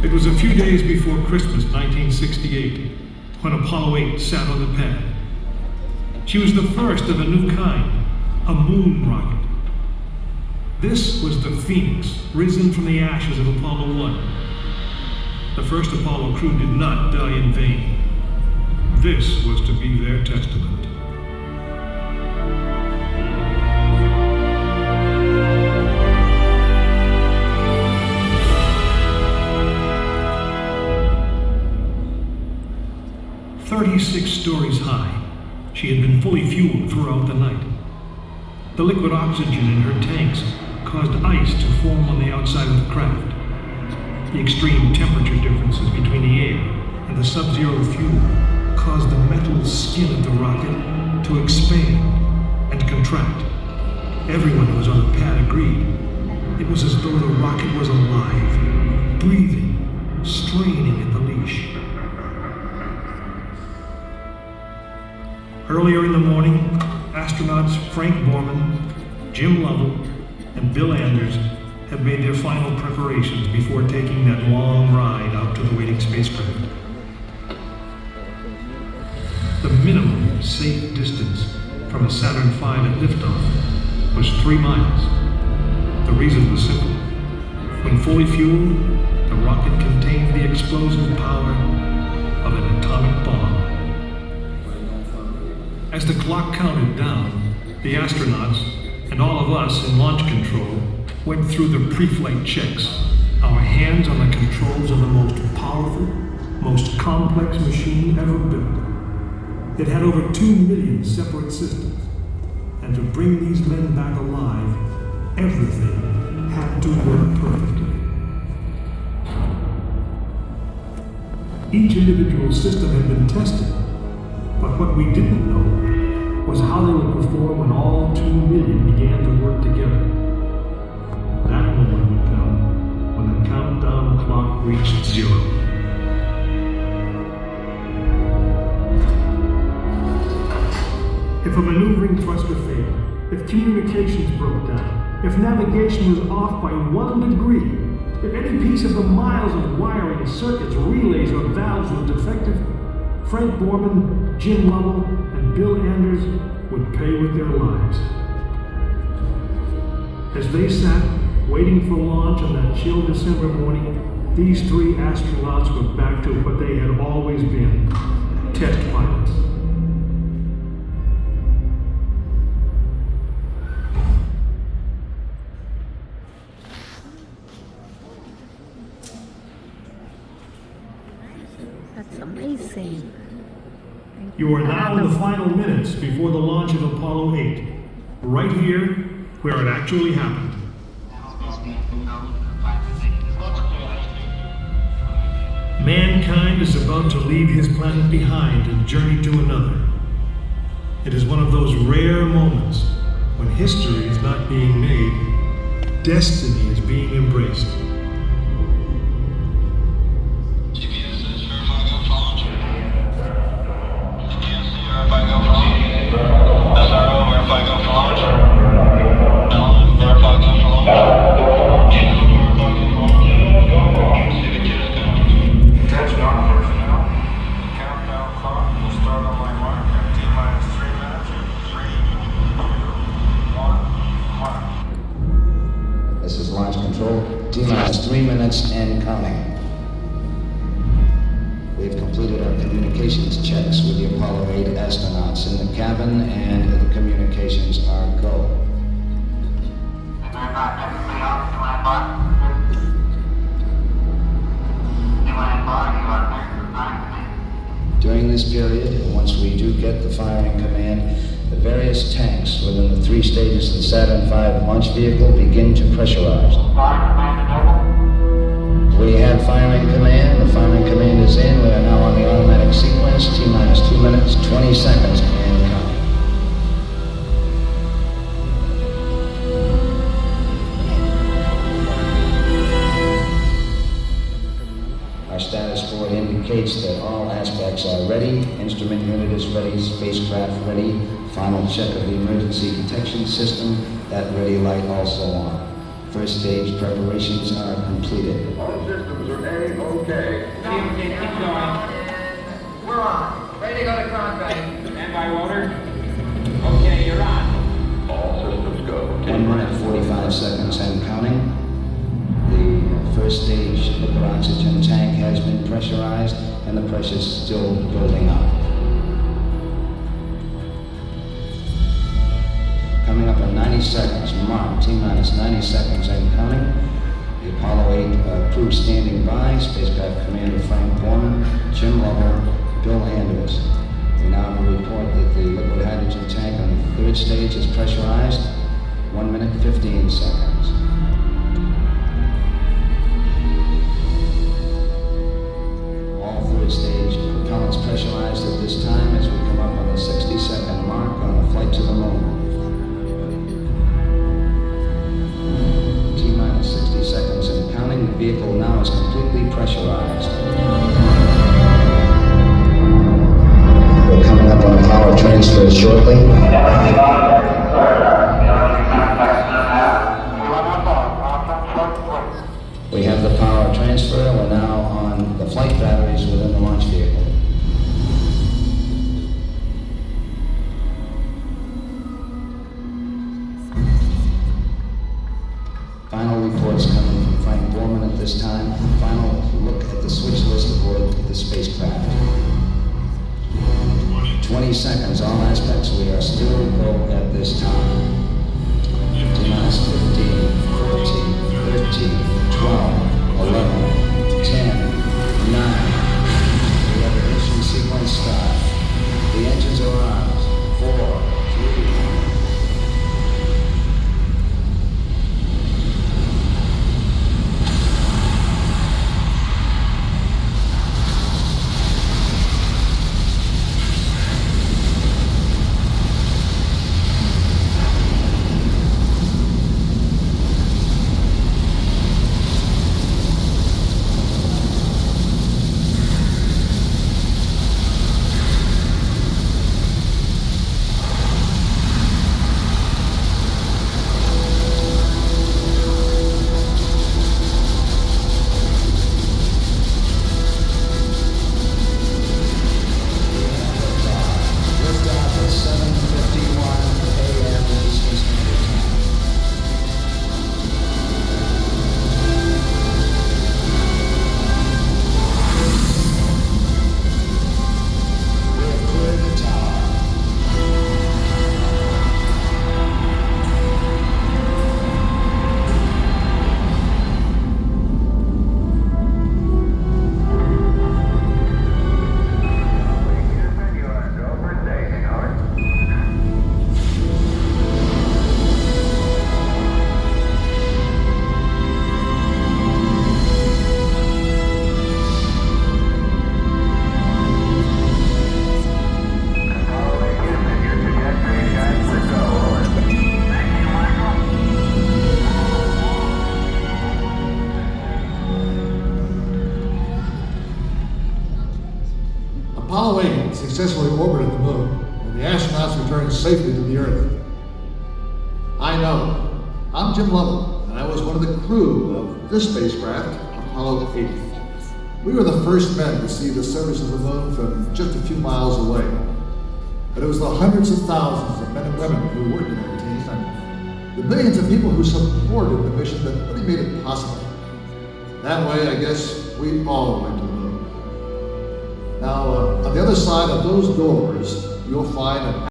It was a few days before Christmas 1968 when Apollo 8 sat on the pad. She was the first of a new kind, a moon rocket. This was the Phoenix, risen from the ashes of Apollo 1. The first Apollo crew did not die in vain. This was to be their testament. "36 stories high, she had been fully fueled throughout the night. The liquid oxygen in her tanks caused ice to form on the outside of the craft. The extreme temperature differences between the air and the sub-zero fuel caused the metal skin of the rocket to expand and contract. Everyone who was on the pad agreed. It was as though the rocket was alive, breathing, straining at the leash. Earlier in the morning, astronauts Frank Borman, Jim Lovell, and Bill Anders had made their final preparations before taking that long ride out to the waiting spacecraft. The minimum safe distance from a Saturn V at liftoff was 3 miles. The reason was simple. When fully fueled, the rocket contained the explosive power of an atomic bomb. As the clock counted down, the astronauts and all of us in launch control went through the pre-flight checks, our hands on the controls of the most powerful, most complex machine ever built. It had over 2 million separate systems, and to bring these men back alive, everything had to work perfectly. Each individual system had been tested, but what we didn't know was how they would perform when all 2 million began to work together. That moment would come when the countdown clock reached 0. If a maneuvering thruster failed, if communications broke down, if navigation was off by 1 degree, if any piece of the miles of wiring, circuits, relays, or valves was defective, Frank Borman, Jim Lovell, and Bill Anders would pay with their lives. As they sat, waiting for launch on that chill December morning, these 3 astronauts were back to what they had always been, test pilots. That's amazing. You are now in the final minutes before the launch of Apollo 8, right here where it actually happened. Mankind is about to leave his planet behind and journey to another. It is one of those rare moments when history is not being made, destiny is being embraced. This is launch control. T-minus 3 minutes and counting. We've completed our communications checks with the Apollo 8 astronauts in the cabin, and the communications are go. During this period, once we do get the firing command, the various tanks within the 3 stages of the Saturn V launch vehicle begin to pressurize. We have firing command. The firing command is in. We are now on the automatic sequence. T-minus 2 minutes, 20 seconds, and counting. Our status board indicates that all aspects are ready. Instrument unit is ready. Spacecraft ready. Final check of the emergency detection system. That ready light also on. First stage preparations are completed. All systems are A-OK. fine, kid. Keep going. We're on. Ready to go to Conway. Stand by, Walter. Okay, you're on. All systems go. 1 minute 45 seconds and counting. The first stage liquid oxygen tank has been pressurized and the pressure is still building up. Coming up in 90 seconds, mark, T-minus 90 seconds and counting. The Apollo 8 crew standing by, spacecraft commander Frank Borman, Jim Lovell, Bill Anders. We now have a report that the liquid hydrogen tank on the third stage is pressurized. 1 minute 15 seconds. All third stage propellants pressurized at this time as we come up on the 60-second mark on the flight to the moon. T-minus 60 seconds and counting. The vehicle now is completely pressurized. We're coming up on power transfer shortly. We have the power transfer. We're now on the flight batteries within the launch vehicle. Final reports coming from Frank Borman at this time. Final look at the switch list aboard the spacecraft. 20 seconds, all aspects. We are still go at this time. T-minus 15, 14, 13, 12, 11, 10, 9. We have the ignition sequence start. The engines are on. 4, 3. Apollo 8 successfully orbited the moon, and the astronauts returned safely to the Earth. I know. I'm Jim Lovell, and I was one of the crew of this spacecraft, Apollo 8. We were the first men to see the surface of the moon from just a few miles away. But it was the hundreds of thousands of men and women who worked in our team, and the millions of people who supported the mission that really made it possible. That way, I guess, we all went to the moon. Now, on the other side of those doors, you'll find an